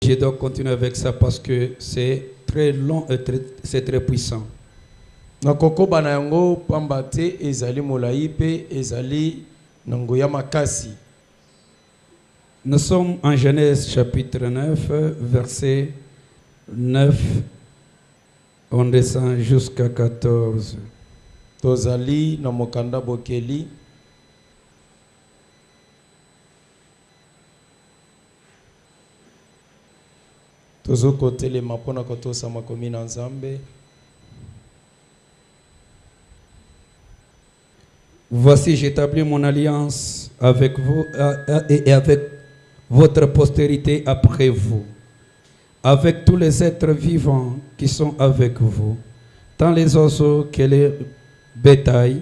je dois continuer avec ça parce que c'est très long et c'est très puissant. Nakokoba na yango pamba te ezali molai pe ezali nangoya makasi. Nous sommes en Genèse chapitre 9, verset 9. On descend jusqu'à 14. Tozali na mokanda bokeli. Tozo kotele mapona kotosa makomi na nzambe. Voici, j'établis mon alliance avec vous et avec votre postérité après vous, avec tous les êtres vivants qui sont avec vous, tant les oiseaux que les bétails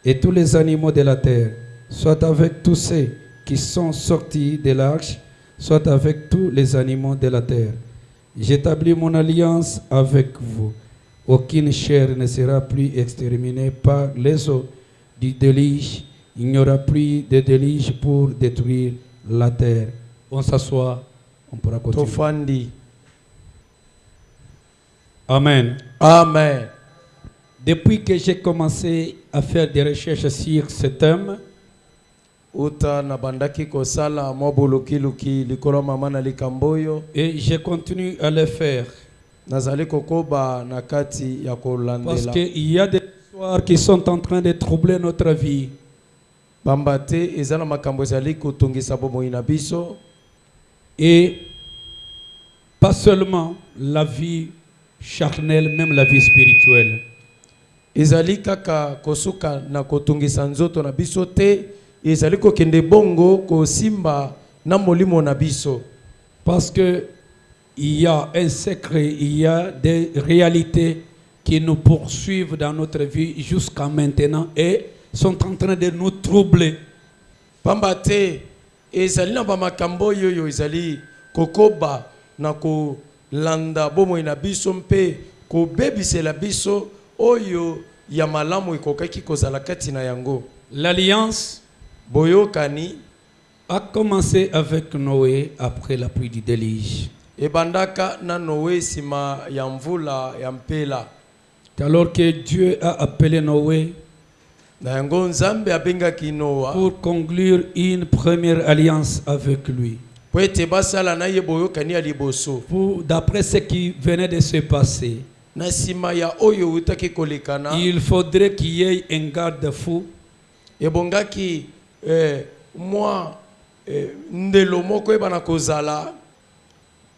et tous les animaux de la terre, soit avec tous ceux qui sont sortis de l'arche, soit avec tous les animaux de la terre. J'établis mon alliance avec vous. Aucune chair ne sera plus exterminée par les eaux du déluge. Il n'y aura plus de déluge pour détruire la terre. On s'assoit, on pourra continuer. Tofandi. Amen. Amen. Depuis que j'ai commencé à faire des recherches sur ce thème, Uta na bandaki kosala mobulukiluki likolo mama na likamboyo. Et je continue à le faire. Nazali kokoba na kati ya kolandela. Parce qu'il y a des histoires qui sont en train de troubler notre vie. Bambate ezana makambo ezali kotungisa bomoi na biso. Et pas seulement la vie charnelle, même la vie spirituelle. Ezali kaka kosuka na kotungisa nzoto na biso te. Ezali kokende bongo kosimba na molimo na biso. Parce que il y a un secret, il y a des réalités qui nous poursuivent dans notre vie jusqu'à maintenant et sont en train de nous troubler. Pambate ezali na bamakambo yoyo ezali kokoba na ko landa bomoi na biso mpe ko bebisela biso oyo ya malamu ikokaki kozala kati na yango. L'alliance Boyokani a commencé avec Noé après la pluie du déluge. Ebandaka na Noé sima ya mvula ya mpela. Alors que Dieu a appelé Noé Na yango nzambe abengaki Noa pour conclure une première alliance avec lui. po ete basala na ye boyokani ya liboso. D'après ce qui venait de se passer, Na sima ya oyo utaki kolekana il faudrait qu'il y ait un garde-fou ebongaki moi ndelo moko ebana kozala.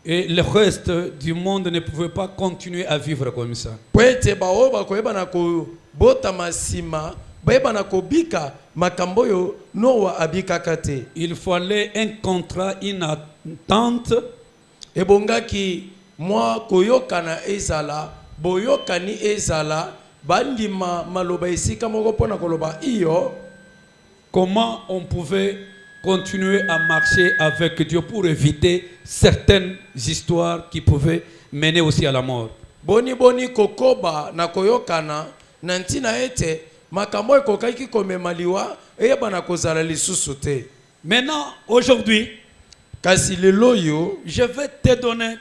et le reste du monde ne pouvait pas continuer à vivre comme ça. Po ete bao bakoyebana kobota masima bayebana kobika makambo yo Noa abikaka te. Il fallait un contrat, une attente Ebongaki moi koyokana ezala boyokani ezala bandima maloba esika moko pona koloba iyo. comment on pouvait continuer à marcher avec Dieu pour éviter certaines histoires qui pouvaient mener aussi à la mort. Boni kokoba na koyokana na ntina ete makambo ekokaki komemaliwa eyebana kozala lisusu te. Maintenant, aujourd'hui, Kasi lelo yo je vais te donner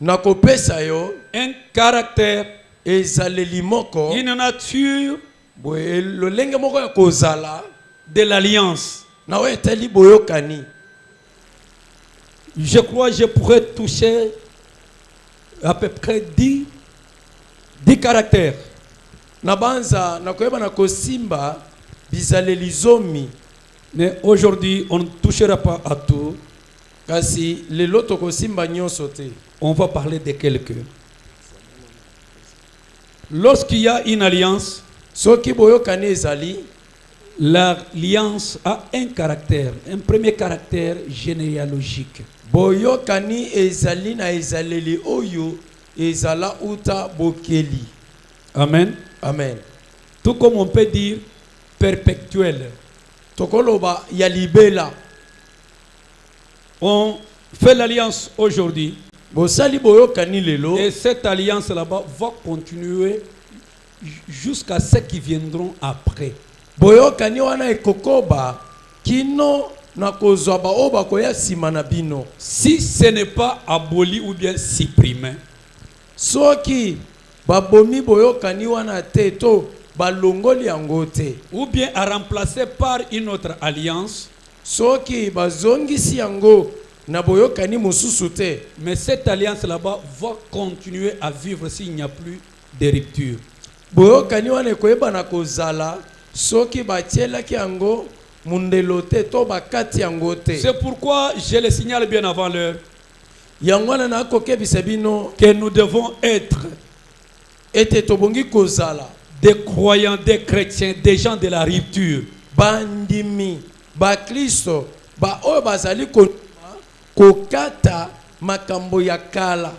na kopesa yo un caractère, ezaleli moko une nature boye lolenge moko ya kozala de l'alliance. na oyo etali boyokani. Je crois que je pourrais toucher à peu près 10 caractères. Na banza na koyebana kosimba bizaleli zomi. Mais aujourd'hui, on ne touchera pas à tout. Kasi lelo tokosimba nyonso te. On va parler de quelques. Lorsqu'il y a une alliance, Soki boyokani ezali, l'alliance a un caractère, un premier caractère généalogique. boyokani ezali na ezaleli oyo ezala uta bokeli. Amen. Amen. Tout comme on peut dire perpétuel. Tokoloba ya libela. On fait l'alliance aujourd'hui Bosali boyokani lelo. et cette alliance là-bas va continuer jusqu'à ceux qui viendront après. Boyokani wana ekokoba kino na kozwa ba o bakoya sima na bino. Si ce n'est pas aboli ou bien supprimé, Soki babomi boyokani wana te to balongoli yango te. ou bien à remplacer par une autre alliance, Soki bazongisi yango na boyokani mosusu te. mais cette alliance là-bas va continuer à vivre s'il n'y a plus de rupture. Boyokani wana ekoyeba na kozala soki batielaki yango mundelo te to bakati yango te. C'est pourquoi je le signale bien avant l'heure Yango wana na kokebisa bino que nous devons être ete tobongi kozala des croyants, des chrétiens, des gens de la rupture. bandimi ba Kristo ba oyo bazali kokata makambo ya kala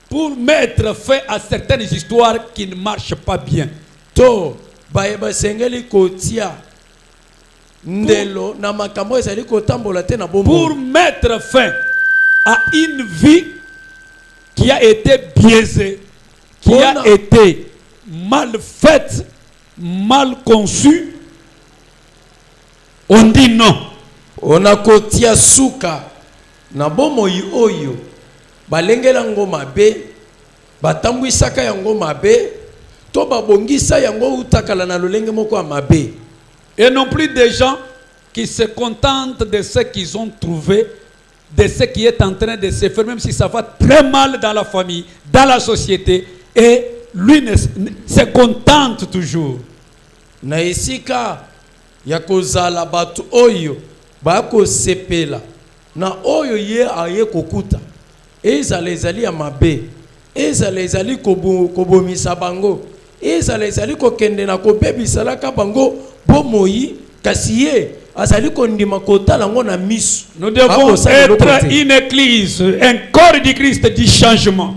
Pour mettre fin à certaines histoires qui ne marchent pas bien. to bayeba sengeli kotia ndelo na makambo ezali kotambola te na Pour bombo mettre fin à une vie qui a été biaisée, qui a été mal faite, mal conçue, on dit non. ona kotia suka na bomoi oyo balengela ngo mabe batambwisaka yango mabe to babongisa yango utakala na lolenge moko ya mabe. Et non plus des gens qui se contentent de ce qu'ils ont trouvé, de ce qui est en train de se faire, même si ça va très mal dans la famille, dans la société, et lui se contente toujours. Na esika ya kozala batu oyo bako sepela na oyo ye aye kokuta ezala ezali ya mabe, ezala ezali kobomisa bango, ezala ezali kokende na kobebisalaka bango bomoi kasi ye azali kondima kotala ngo na misu. Nous devons être une église, un corps du Christ du changement.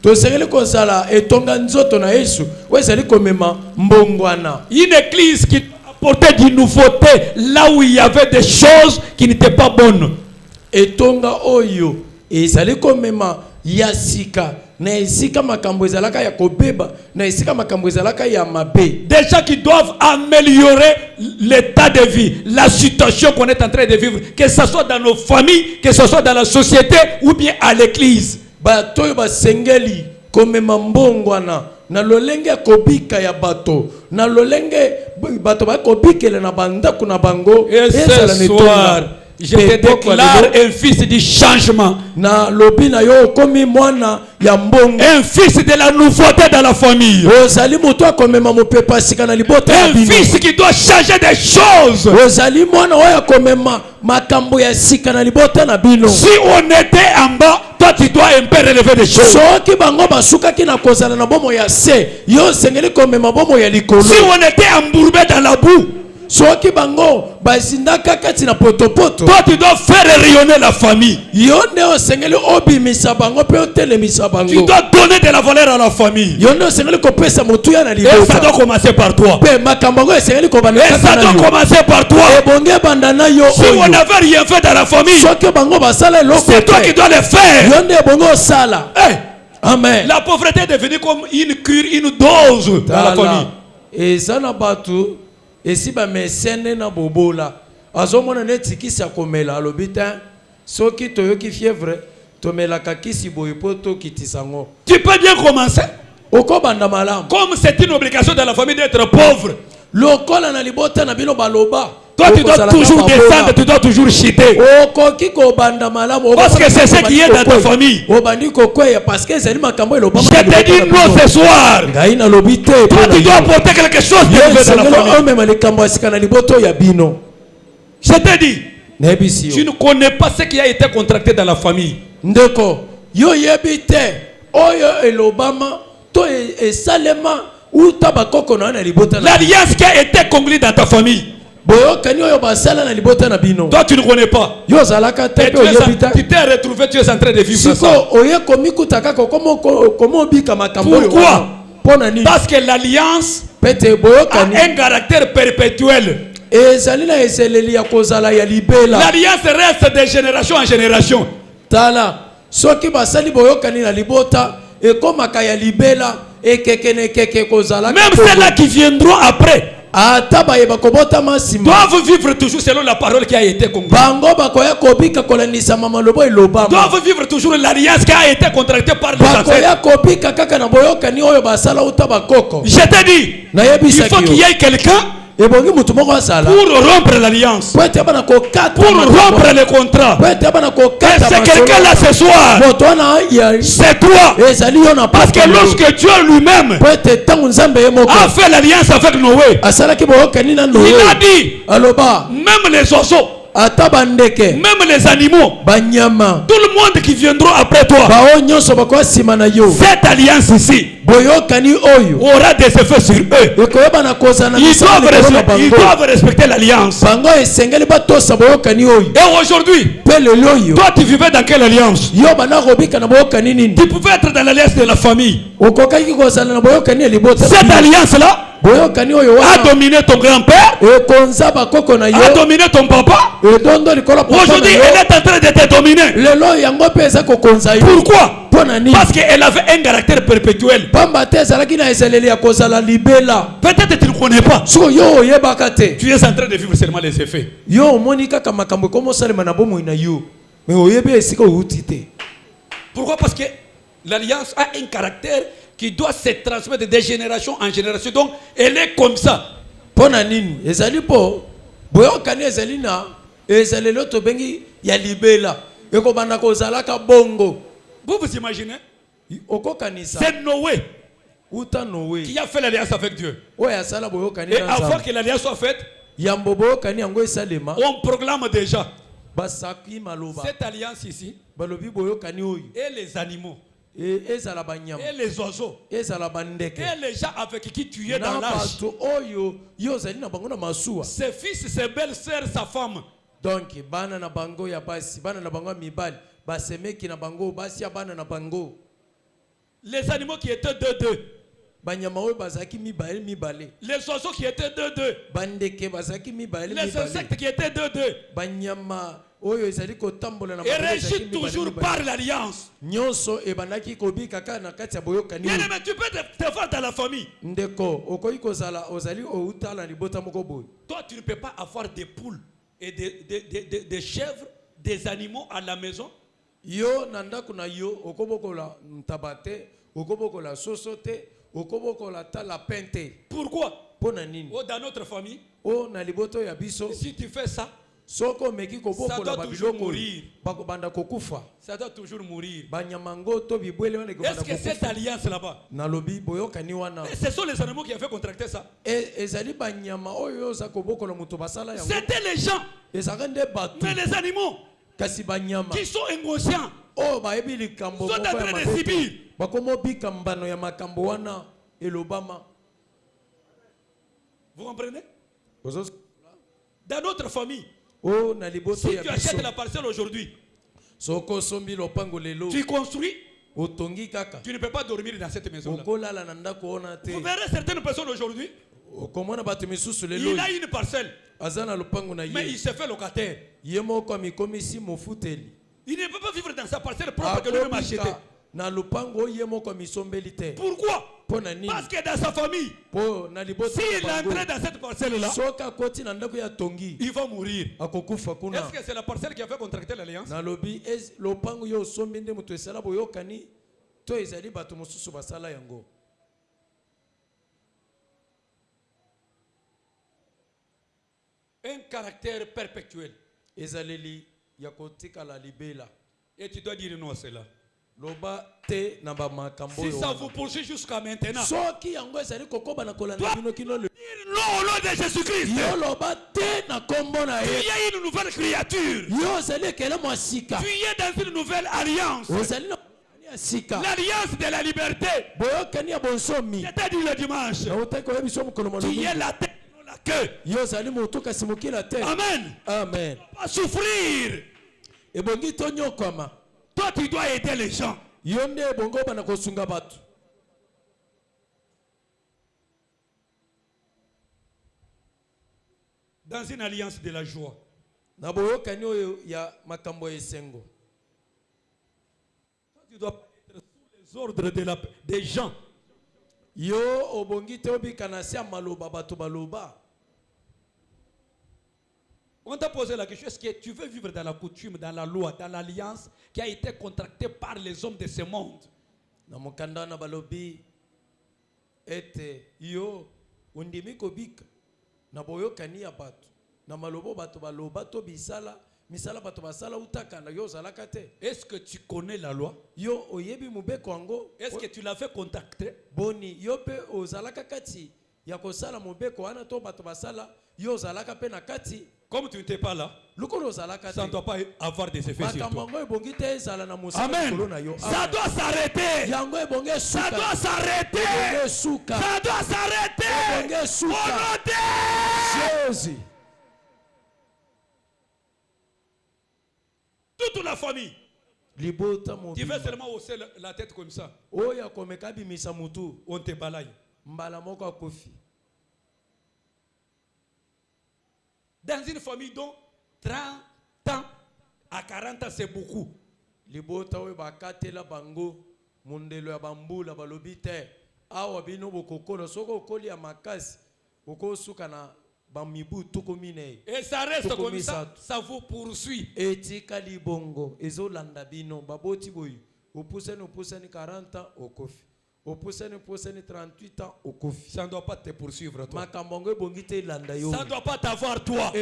tosengeli kozala etonga nzoto na Yesu wezali komema mbongwana. Une église qui apportait du nouveauté là où il y avait des choses qui n'étaient pas bonnes. Etonga oyo ezali komema ya sika na esika makambo ezalaka ya kobeba na esika makambo ezalaka ya mabe. Des gens qui doivent améliorer l'état de vie, la situation qu'on est en train de vivre, que ce soit dans nos familles, que ce soit dans la société ou bien à l'église. Bato oyo basengeli komema mbongwana na lolenge kobika ya bato na lolenge bato bakobikela na bandako na bango. Et ce soir, je te déclare un fils du changement, na lobi na yo komi mwana ya mbongo, un fils de la nouveauté dans la famille, ozali moto akomema mopepa sika na libota ya un bino, fils qui doit changer des choses. ozali mwana oyo akomema makambo ya sika na libota na bino. Si on était en bas, toi tu dois un peu relever des choses. soki bango basukaki na kozala na bomo ya se yo sengeli komema bomo ya likolo. Si on était embourbé dans la boue, soki bango bazindaka kati na potopoto, toi tu dois faire rayonner la famille. yo nde osengeli obimisa bango pe otelemisa bango. Tu dois donner de la valeur à la famille. yo nde osengeli kopesa motuya na Et ça libota. doit commencer par toi. pe makambo yango esengeli kobanda Et ça kaka na doit yo. commencer par toi. ebonge banda na yo Si on oyo. n'avait rien fait dans la famille, soki bango basala eloko c'est toi qui te, dois le faire. yo nde ebonge osala. Hey, Amen. la pauvreté est devenue comme une cure, une dose dans la famille. eza na bato esi bamesene na bobola azomona neti kisi ya komela alobi te soki toyoki fièvre tomelaka kisi boye po tokitisa ngo. Tu peux bien commencer. okobanda malamu Comme c'est une obligation dans la famille d'être pauvre, lokola na libota na bino baloba. toi tu dois toujours descendre, tu dois toujours chuter. okoki kobanda malamu Parce que c'est ce qui est dans ta famille. obandi kokweya parce que ezali makambo elobama. Je te dis non ce soir. ngai nalobi te Toi tu dois apporter quelque chose de nouveau dans la famille. omema likambo ya sika na liboto ya bino. Je te dis, nayebisi tu yo ne connais pas ce qui a été contracté dans la famille. ndeko yo yebi te oyo elobama to esalema uta bakoko na na libota na L'alliance qui a été conclue dans ta famille, boyokani oyo basala na libota na bino. toi tu ne connais pas. yo ozalaka te Et pe oyebi te. tu t'es retrouvé, tu es en train de vivre ça. siko oye komikuta kaka komo obika makambo oyo Pourquoi? wana. Pona nini? Parce que l'alliance pete a boyokani un caractère perpétuel. ezali na eseleli ya kozala ya libela. L'alliance reste de génération en génération. tala soki basali boyokani na libota ekomaka ya libela ekekene keke kozala. Même ceux-là qui viendront après, doivent vivre toujours selon la parole qui a été conclue. Doivent vivre toujours l'alliance qui a été contractée par les ancêtres. Je t'ai dit, il faut qu'il y ait quelqu'un pour rompre l'alliance, pour rompre le contrat. Et c'est quelqu'un là ce soir, c'est toi. Parce que lorsque Dieu lui-même a fait l'alliance avec Noé, il a dit, même les oiseaux, même les animaux, tout le monde qui viendra après toi, cette alliance ici aura des effets sur eux. Ils doivent respecter l'alliance. Et aujourd'hui, toi tu vivais dans quelle alliance? Tu pouvais être dans l'alliance de la famille. Cette alliance là a dominé ton grand-père, a dominé ton papa. Aujourd'hui elle est en train de te dominer. Pourquoi? Parce qu'elle avait un caractère perpétuel. Peut-être tu ne connais pas. Tu es en train de vivre seulement les effets. Pourquoi? Parce que l'alliance a un caractère qui doit se transmettre de génération en génération. Donc elle est comme ça. Vous vous imaginez? C'est Noé qui a fait l'alliance avec Dieu. Et avant que l'alliance soit faite, on proclame déjà cette alliance ici. Et les animaux, et les oiseaux, et les gens avec qui tu es dans l'âge, ses fils, ses belles-sœurs, sa femme. Donc, les animaux qui étaient deux. Les oiseaux qui étaient deux. Les insectes qui étaient deux. Et régis toujours par l'alliance. Bien aimé, tu peux te faire dans la famille. Toi, tu ne peux pas avoir des poules et des chèvres, des animaux à la maison. Pourquoi? Dans notre famille, si tu fais ça, ça doit toujours mourir. Ça doit toujours mourir. Est-ce que cette alliance là-bas, ce sont les animaux qui ont fait contracter ça? C'était les gens. Mais les animaux qui sont inconscients sont en train de subir. Vous comprenez? Dans notre famille, si tu achètes la parcelle aujourd'hui, tu construis, tu ne peux pas dormir dans cette maison-là. Vous verrez certaines personnes aujourd'hui, il a une parcelle, mais il se fait locataire. Il ne peut pas vivre dans sa parcelle propre que lui-même a achetée. Pourquoi? Parce que dans sa famille, s'il est entré dans cette parcelle-là, il va mourir. Est-ce que c'est la parcelle qui a fait contracter l'alliance? Un caractère perpétuel. Et tu dois dire non à cela. Si ça vous poursuit jusqu'à maintenant, toi, dire non au nom de Jésus-Christ. Tu es une nouvelle créature. Tu es dans une nouvelle alliance. L'alliance de la liberté. C'était dit le dimanche. Tu es la tête, non la queue. Amen. Amen. Pas souffrir. Toi, tu dois aider les gens. Dans une alliance de la joie. Toi, tu dois être sous les ordres des gens. On t'a posé la question, est-ce que tu veux vivre dans la coutume, dans la loi, dans l'alliance qui a été contractée par les hommes de ce monde? Na mokanda na balobi ete yo undimi kobika na boyokani ya bato na malobo bato baloba to bisala misala bato basala utaka na yo zalaka te. Est-ce que tu connais la loi? Yo oyebi mubeko ango? Est-ce que tu l'as fait contacter? Boni yo pe ozalaka kati ya kosala mubeko wana to bato basala yo zalaka pe na kati. Comme tu n'étais pas là, ça ne doit pas avoir des effets sur toi. Amen. Ça doit s'arrêter. Ça doit s'arrêter. Ça doit s'arrêter. Au nom de Jésus. Toute la famille. Tu veux seulement hausser la tête comme ça. On te balaye. Dans une famille dont 30 ans à 40 ans c'est beaucoup. Libota we bakatela bango mundelo ya bambula balobi te awa bino bokokolo soko okoli ya makasi okosuka na bamibu tukomine. Et ça reste comme ça, ça vous poursuit. Etika libongo ezolanda bino baboti boyu opuseni 40 ans okofi. Opuseni 38 ans au kofi. Ça ne doit pas te poursuivre toi. Ça ne doit pas t'avoir toi. Ça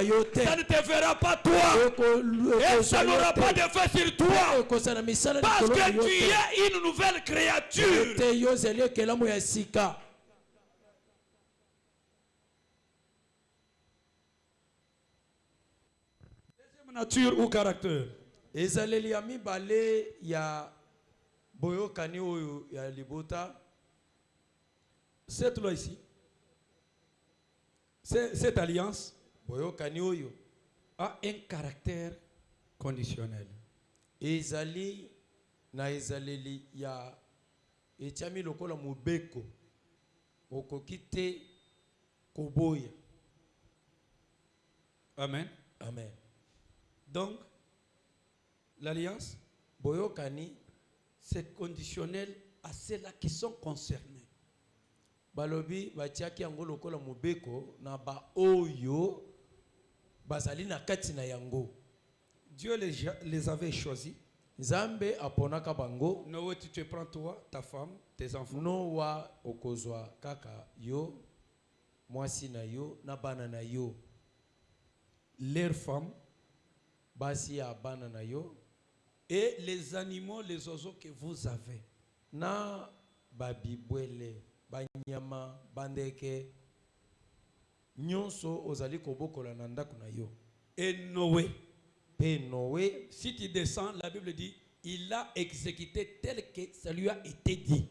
ne ne te fera pas toi. Et ça n'aura pas d'effet sur toi. Parce que tu es une nouvelle créature. Deuxième nature ou caractère. Boyokani oyo ya libota. Cette loi ici, cette alliance boyokani oyo a un caractère conditionnel. Ezali na ezaleli ya etiami lokola mubeko okokite koboya. Amen. Amen. Donc l'alliance boyokani c'est conditionnel à ceux-là qui sont concernés. Balobi batiaki yango lokola mobeko na ba oyo bazali na kati na yango. Dieu les avait choisis. Nzambe aponaka bango. Noé, tu te prends toi, ta femme, tes enfants. Noa okozwa kaka yo, mwasi na yo na bana na yo. Leurs femmes, basi ya bana na yo. Et les animaux, les oiseaux que vous avez. Na babibwele, banyama, bandeke, nyonso ozali kobokola na ndako na yo. Et Noé. Pe Noé, si tu descends, la Bible dit, il a exécuté tel que ça lui a été dit.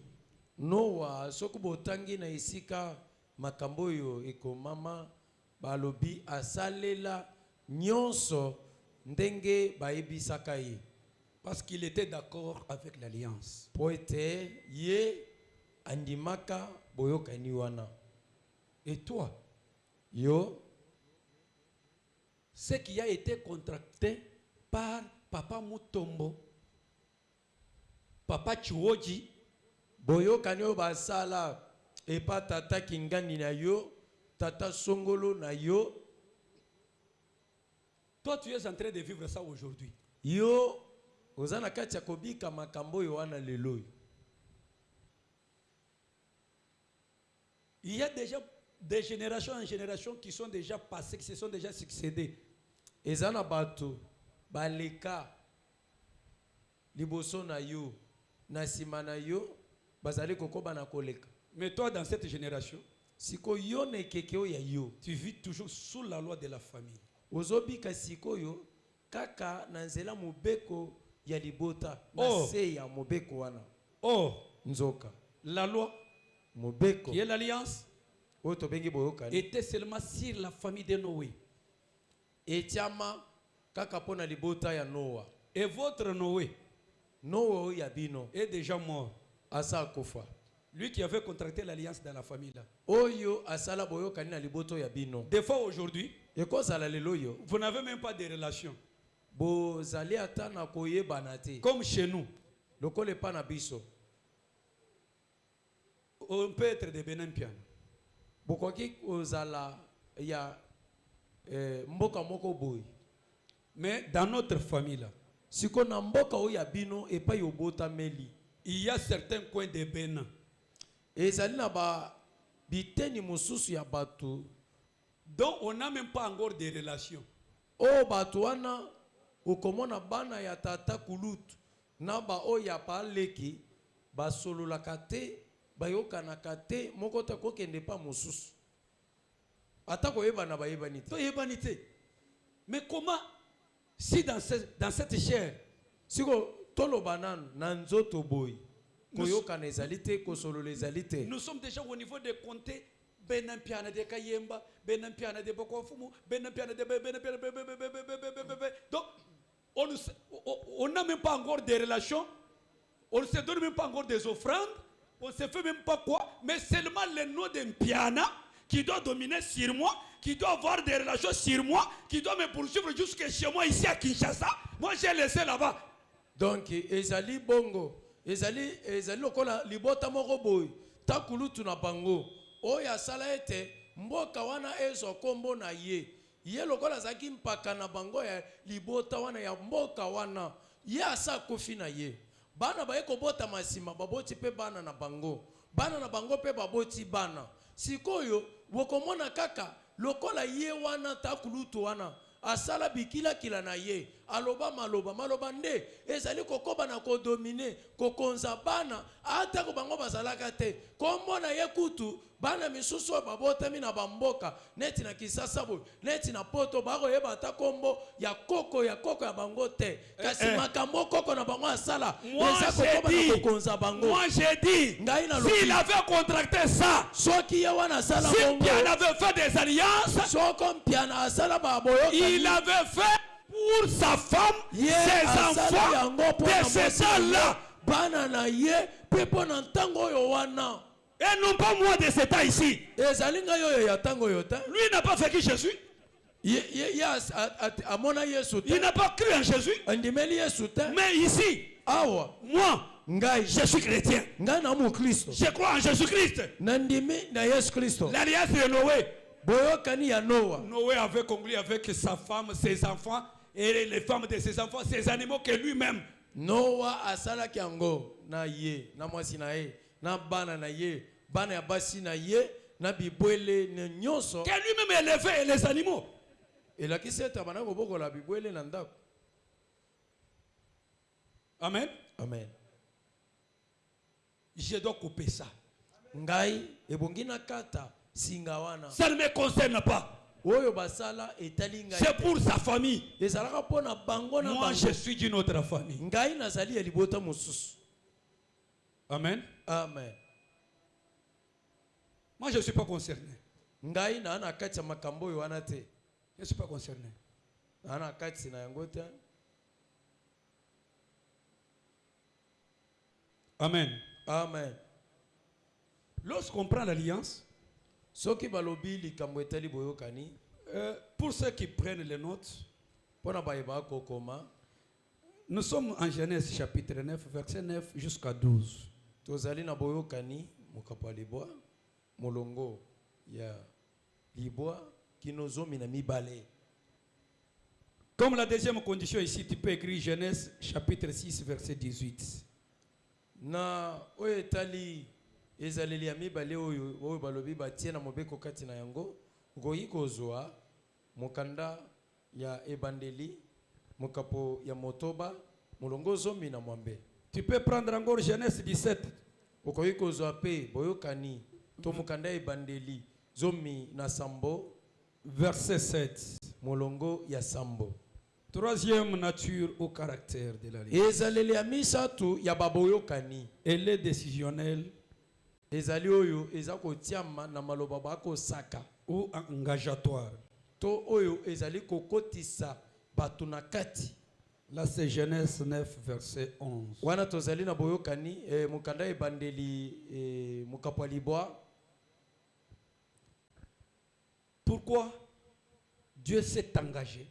Noa, soku botangi na isika makambo yo ekomama balobi asalela nyonso ndenge bayebisaka ye. Parce qu'il était d'accord avec l'alliance. Poete ye andimaka boyokani wana. Et toi, yo, ce qui a été contracté par Papa Mutombo, Papa Chuoji, boyokani o basala epa tata kingani na yo, tata songolo na yo. Toi tu es en train de vivre ça aujourd'hui. Yo ozana kati ya kobika makambo yo wana lelo. Il y a déjà des générations en génération qui sont déjà passées, qui se sont déjà succédées. Ezana bato baleka liboso na yo na sima na yo bazali kokoba na koleka. Mais toi dans cette génération, siko yo ne kekeo ya yo, tu vis toujours sous la loi de la famille. Ozobika siko yo kaka na nzela mobeko ya libota na se ya mobeko wana. Oh, nzoka. La loi mobeko qui est l'alliance était seulement sur la famille de Noé. Etiama kaka pona libota ya Noa. Et votre Noé, Noé ya bino, est déjà mort. Asa kofa. Lui qui avait contracté l'alliance dans la famille là. Oyo asala boyokani na liboto ya bino. Des fois aujourd'hui, vous n'avez même pas de relation. Comme chez nous. On peut être de Benin Piano. Bokoki ozala ya mboka moko boy. Mais dans notre famille là, Siko na mboka oyo ya bino epai obota meli. il y a certains coins de Bénin. Ezali na ba biteni mususu ya batu. Donc on n'a même pas encore de relations. O batu wana ukomona bana ya tata kulutu na ba oyo ya paleki basololaka te bayokanaka te moko te kokende pa mususu. Ata koyebana bayebani te. To yebani te. Mais comment si dans cette chair siko toloba nanu na nzoto boy koyokana ezali te kosolola ezali te. Nous sommes déjà au niveau de compter Benin piana de Kayemba, Benin piana de Bokofumu, Benin piana de donc on n'a même pas encore des relations, on ne se donne même pas encore des offrandes, on ne se fait même pas quoi, mais seulement le nom d'un piana qui doit dominer sur moi, qui doit avoir des relations sur moi, qui doit me poursuivre jusqu'à chez moi ici à Kinshasa. Moi j'ai laissé là-bas. Donc ezali bongo, ezali lokola libota moko boy, takulutu na bango. Oya sala ete mboka wana ezo kombo na ye. Ye lokola zaki mpaka na bango ya libota wana ya mboka wana. Ye asa kofi na ye. Bana baye kobota masima baboti pe bana na bango. Bana na bango pe baboti bana. Sikoyo wokomona kaka lokola ye wana takulutu wana. Asala bikila kila na ye. Aloba maloba nde. Ezali kokoba na kodomine. Kokonza bana. Ata kubango bazalaka te. Kombo na ye kutu. Bana misusu babota mina bamboka. Neti na Kisasa boy. Neti na poto. Bako yeba ata kombo. Ya koko ya bango te. Kasi makambo koko na bango asala. Moi j'ai dit. S'il avait contracté ça. Soki ye wana asala bongo. Si Piana avait fait des alliances. Soko Piana asala baboyo. Il avait fait pour sa femme, ses enfants, de ces temps-là. Banana ye, pepo na tango yo wana. Et non pas moi de cet temps ici. Lui n'a pas fait qui Jésus. Il n'a pas cru en Jésus. Mais ici, moi, je suis chrétien. Je crois en Jésus-Christ. L'alliance de Noé. Noé avait conclu avec sa femme, ses enfants, et les femmes de ses enfants, ses animaux que lui-même. Noah asala kiango na ye, na mwasi na ye, na bana na ye, bana ya basi na ye, na bibwele na nyonso. Que lui-même élevait les animaux. Et la kiseta bana ko boko la bibwele na ndako. Amen. Amen. Je dois couper ça. Ngai ebongina kata singawana. Ça ne me concerne pas. C'est pour sa famille. Moi je suis d'une autre famille. Amen. Amen. Moi je ne suis pas concerné. Je ne suis pas concerné. Amen. Amen. Lorsqu'on prend l'alliance, pour ceux qui prennent les notes, nous sommes en Genèse chapitre 9, verset 9 jusqu'à 12. Comme la deuxième condition ici, tu peux écrire Genèse chapitre 6, verset 18. ezaleli ya mibale oyo balobi batie na mobeko kati na yango goyi kozwa mokanda ya ebandeli mokapo ya motoba molongo zomi na mwambe. Tu peux prendre encore Genèse 17. Okoyi kozwa pe boyokani to mokanda ebandeli zomi na sambo verset 7 molongo ya sambo. Troisième nature au caractère de l'alliance. Ezaleli ya misatu ya baboyokani. Elle est décisionnelle. Ezali oyo ezako tiama na maloba bako saka ou engageatoire. To oyo ezali kokotisa batu na kati. Là c'est Genèse 9 verset 11. Wana tozali na boyokani mukanda ebandeli mukapo libwa. Pourquoi Dieu s'est engagé?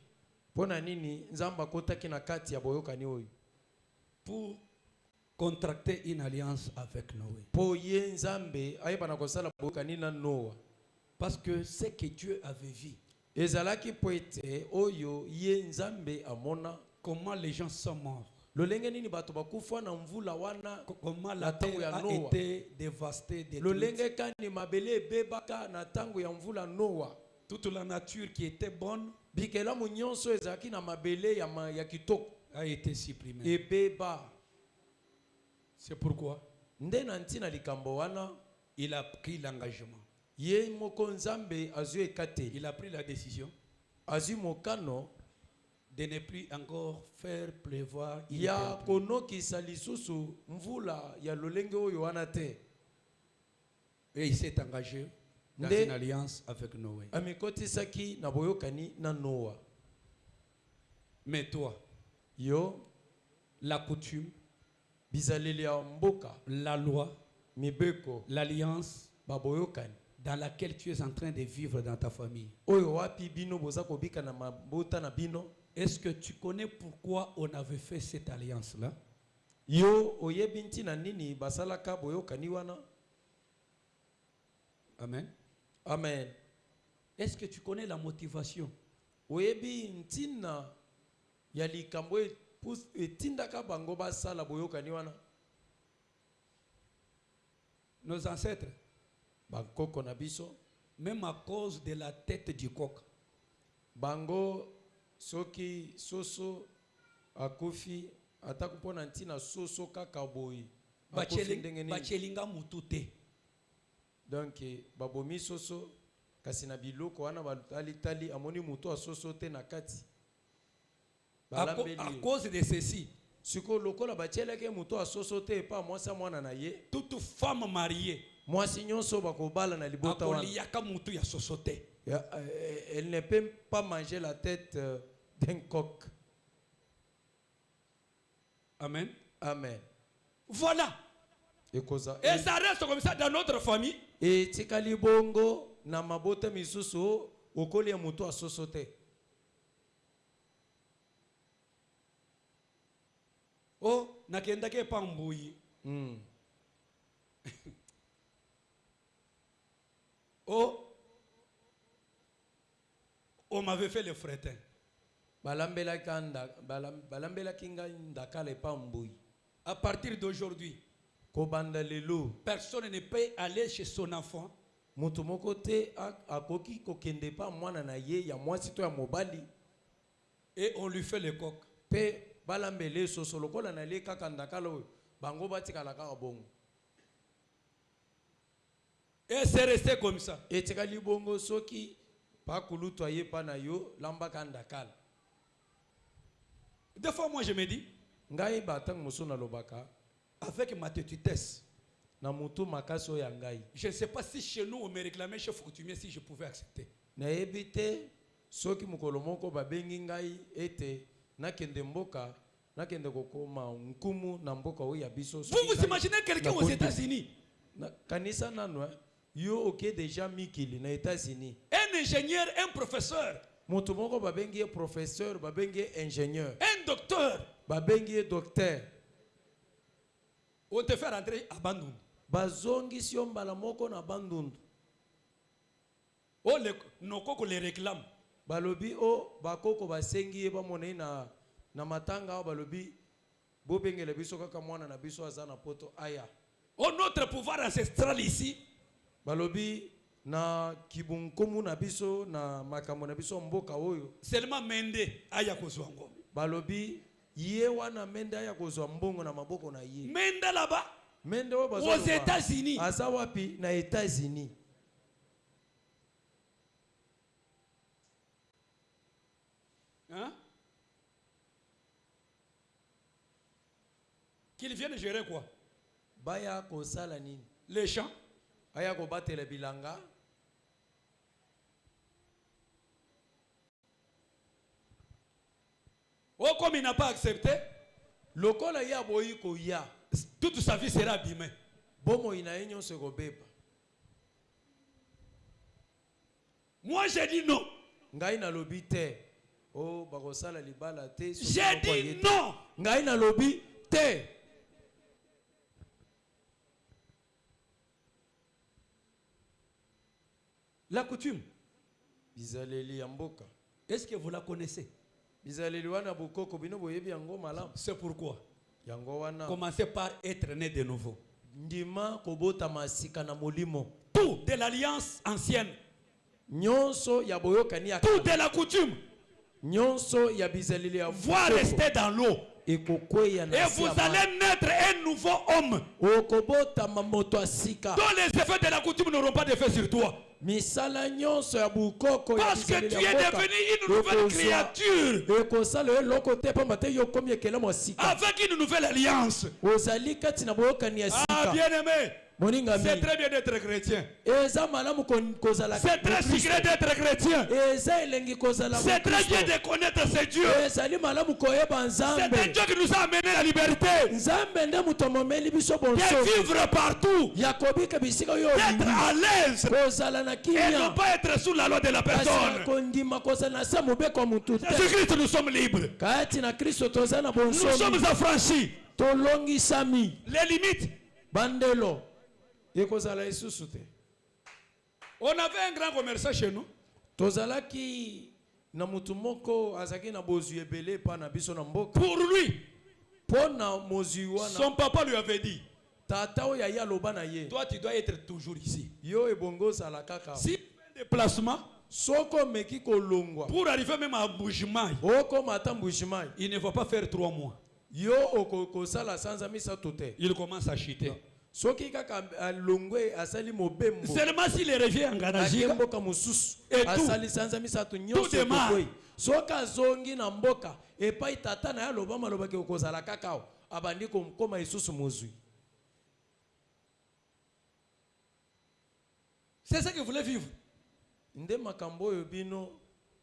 Pona nini nzamba kotaki na kati ya boyokani oyo? Pour contracter une alliance avec Noé. Parce que ce que Dieu avait vu ezalaki poete oyo ye nzambe amona comment les gens sont morts. lolenge nini bato bakufa na mvula wana Comment na la tango terre ya a Noa. été dévastée, détruite. lolenge kani mabele ebebaka na tango ya mvula Noa. Toute la nature qui était bonne bikelamu nyonso ezalaki na mabele ya kitoko a été supprimée. ebeba. C'est pourquoi nde na ntina likambo wana il a pris l'engagement. ye moko nzambe azwi ekateli, Il a pris la décision azwi mokano de ne plus encore faire pleuvoir ya inutile. konokisa lisusu mvula ya lolenge oyo wana te. Et il s'est engagé dans Nde- une alliance avec Noé. amikotisaki na boyokani na Noa. Mais toi, Yo la coutume, bizaleli ya mboka, la loi, mibeko, l'alliance baboyokani dans laquelle tu es en train de vivre dans ta famille. oyo wapi bino boza kobika na mabota na bino. Est-ce que tu connais pourquoi on avait fait cette alliance-là? Yo oyebi ntina nini basalaka boyokani wana. Amen. Amen. Est-ce que tu connais la motivation? Oyebi ntina ya likambo etindaka bango basala boyokani wana. Nos ancêtres, Bakoko na biso même à cause de la tête du coq, bango soki soso akufi atako mpona ntina soso kaka boyi akufi ndenge nini. bachelinga mutute. Donc babomi soso kasi na biloko wana balitali amoni mutu a soso te na kati À cause de ceci, siko lokola batieleke mutu a soso te pa mwasi mwana na ye, toute femme mariée mwasi nyonso bakobala na libota wana. akoliaka mutu ya sosote. Elle ne peut pas manger la tête d'un coq. Amen. Amen. Voilà. Et ça reste comme ça dans notre famille. et tikali bongo na mabota misusu okoli ya mutu a soso te. Oh, nakendake pa mbuyi. Oh, on m'avait fait le fretin. balambelaki ngai ndakala epa mbui. À partir d'aujourd'hui, Kobanda lelo personne ne peut aller chez son enfant mutu moko te akoki kokende pa mwana na ye ya mwasi to ya mobali et on lui fait le coq. pe balambele soso lokola na le kaka ndakala oyo bango batikala kaka bongo. Et c'est resté comme ça. etikali bongo soki pakulutwa ye pa na yo lambaka ndakala. Des fois, moi, je me dis, Ngai batang moso na lobaka avec ma tétutesse, na mutu makasi oyo ya ngai. je ne sais pas si chez nous, on me réclamait chef coutumier si je pouvais accepter. Nayebi te soki mokolo moko babengi ngai ete nakende mboka nakende kokoma nkumu na mboka oyo ya biso. Vous vous imaginez quelqu'un aux États-Unis, kanisa nanu yo oke déjà mikili na États-Unis, un ingénieur, un professeur, moto moko babengi ye professeur, babengi ye ingénieur, un docteur, babengi ye docteur, on te fait rentrer à Bandung. bazongisi yo mbala moko na bandundu. Oh, nos cocos les réclament. Balobi o bakoko basengi ye bamona ye na matanga o balobi bobengela biso kaka mwana na biso aza na poto aya. Oh, notre pouvoir ancestral ici, Balobi na kibunkumu na biso na makambo na biso mboka oyo seulement Mende aya kozwango. balobi ye wana mende aya kozwa mbongo na maboko na ye. Mende là-bas, Mende oyo aux États-Unis. aza wapi? Na États-Unis. Hein? Qu'ils viennent gérer quoi? Baya kosala nini? Les champs. Aya kobatela bilanga. Oh, comme il n'a pas accepté, Lokola ya boyi ko ya. toute sa vie sera abîmée. Bomo ina ye nyonso ekobeba. Moi, j'ai dit non. Ngai na lobi te. Oh, bakosala libala te. J'ai dit non. Ngai na lobi te. La coutume, bizaleli ya mboka. Est-ce que vous la connaissez? Bizaleli wana bukoko bino boyebi yango malam. C'est pourquoi Yango wana commencez par être né de nouveau. ndima kobota masika na molimo. Tout de l'alliance ancienne, Nyonso ya boyokani ya tout de la coutume nyonso ya bizaleli ya va rester dans l'eau. ekokweya na Et vous allez naître un nouveau homme okobota mamoto asika. dont les effets de la coutume n'auront pas d'effet sur toi. Misala nyonso ya bukoko ya Parce que bizaleli tu ya es mboka, devenu une nouvelle créature ekosala eloko te pamba te yo komi ekela mosika. avec une nouvelle alliance. Ozali kati na boyokani ya Ah, sika. bien-aimé, Moninga c'est mi. très bien d'être chrétien. Eza malamu kozala. C'est très secret d'être chrétien. Eza elengi kozala. C'est très bien de connaître ce Dieu. Ezali malamu koyeba C'est un Nzambe. Dieu qui nous a amené la liberté Nzambe nde muto momeli biso de bonso. vivre partout, Yakobika bisika yo. d'être à l'aise Kozala na et kimia. non pas être sous la loi de la personne. Kondima kozala na sa mobeko mutu te. Jésus-Christ, nous sommes libres. Kati na Kristo toza na Nous bonso. sommes affranchis. Tolongisami. Les limites. Bandelo. Ekozala isusu te. On avait un grand commerçant chez nous. Tozalaki na mutu moko azaki na bozwi ebele pa na biso na mboka. Pour lui, Pona mozwi wana. son papa lui avait dit, Tata oya ya loba na ye. toi tu dois être toujours ici. Yo ebongo sala kaka. Si tu fais un déplacement Soko meki kolongwa. pour arriver même à Bougimaï, Oko matambushimai. il ne va pas faire 3 mois. Yo okoko sala sanza misa tote. Il commence à chuter. Soki kaka alongwe asali mobembo. Seulement s'il revient en Ganajika, Mboka mususu. Et tout. Asali sanza misa to nyonso. Tout démarre. ekokwe. Soka zongi na mboka epai tata na ya loba maloba ke okozala kakao. Abandi koma isusu mozwi. c'est ça qu'il voulait vivre. Nde makambo oyo bino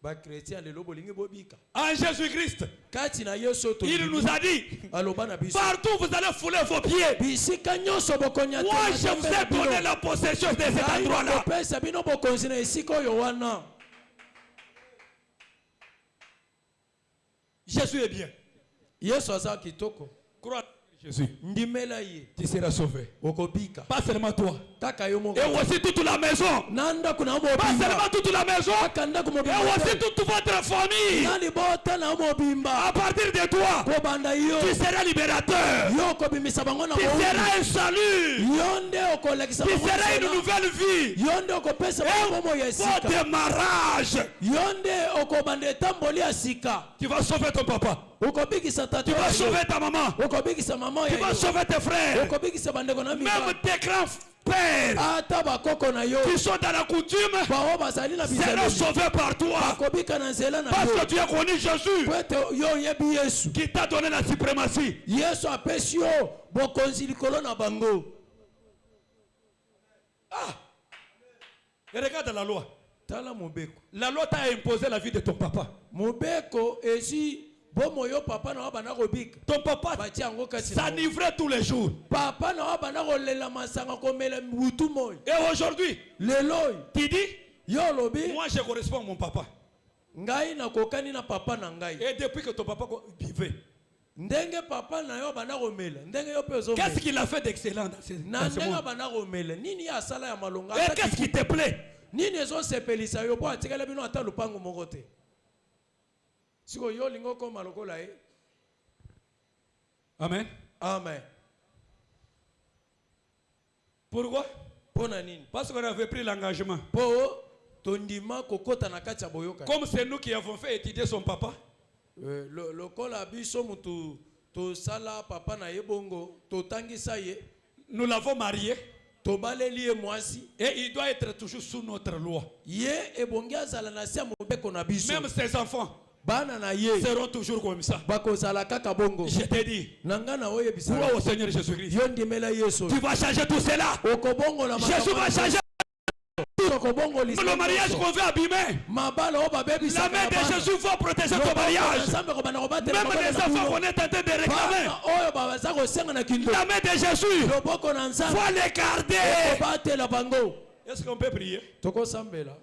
ba chrétien lelo bolingi bobika. En Jésus-Christ, Kati na Yesu to. il nous a dit, Aloba na biso. partout vous allez fouler vos pieds. Bisika nyonso bokonya. Moi, je vous ai donné la possession de cet endroit-là. Pesa bino bokonzi na esika oyo wana. Jésus est bien. Yesu aza kitoko. Crois en Jésus. Ndimela ye. Tu seras sauvé. Okobika. Pas seulement toi. Kaka yo moko. Et aussi toute la maison. Nanda kuna mo Pas bimba. seulement toute la maison. Kanda kumo Et bimba. aussi toute votre famille. Nali bota na mo bimba. À partir de toi, Ko banda yo. tu seras libérateur. Yo ko bimisa bango na Tu mo. seras un salut. Yonde okolekisa Tu bango. seras une nouvelle vie. Yonde okopesa bango mo Au yesika. démarrage, Yonde okobande tamboli asika. tu vas sauver ton papa. Okobikisa Tu tata. vas sauver ta maman. Okobikisa mama Tu ya. vas sauver tes frères. Okobikisa bandeko na mika. Même tes grands-pères Ata bakoko na yo. qui sont dans la coutume Bao bazali na seront bizaleli. sauvés par toi. Bakobika na nzela na Parce yo. que tu as connu Jésus Kwete yo yebi Yesu. qui t'a donné la suprématie. Yesu apesi yo bokonzi likolo na bango. Et regarde la loi. Tala mobeko. La loi t'a imposé la vie de ton papa. Mobeko ezi bomo yo papa na wabana kobika. Ton papa Bati yango kasi na. s'enivrait tous les jours. Papa na wabana kolela masanga komela butu moy. Et aujourd'hui, Leloy. tu dis, Yo lobi. moi je corresponds à mon papa. Ngai na kokani na papa na ngai. Et depuis que ton papa vivait, Ndenge papa na yo bana komela. Ndenge yo pezo. qu'est-ce qu'il a fait d'excellent dans ce Na ndenge monde? bana komela. Nini ya sala ya malonga. Et qu'est-ce qui te plaît? Nini ezo sepelisa yo po atikala bino ata lupango moko te. Siko yo lingo koma lokola e. Amen. Amen. Pourquoi? Pona nini? Parce qu'on avait pris l'engagement. Po tondima kokota na kati ya boyoka. Comme c'est nous qui avons fait étudier son papa, Lokola biso mutu to sala papa na ye bongo to tangisa ye nous l'avons marié to baleli ye mwasi et il doit être toujours sous notre loi. ye ebongi azala na sia mobeko na biso. Même ses enfants Bana na ye seront toujours comme ça. bakozala kaka bongo. Je t'ai dit, Nanga na oye crois bisala. au Seigneur Jésus-Christ. Yo ndimela Yesu. Tu vas changer tout cela. Okobongo na Jésus va changer okobongo le mariage qu'on veut abîmer. Mabala o babebi La main de Jésus va protéger ton mariage. Même les enfants qu'on est en train de réclamer, oyo baza kosenga na kindo. la main de Jésus Loboko na nzambe. va les garder. Batela bango. Est-ce qu'on peut prier? Toko sambela.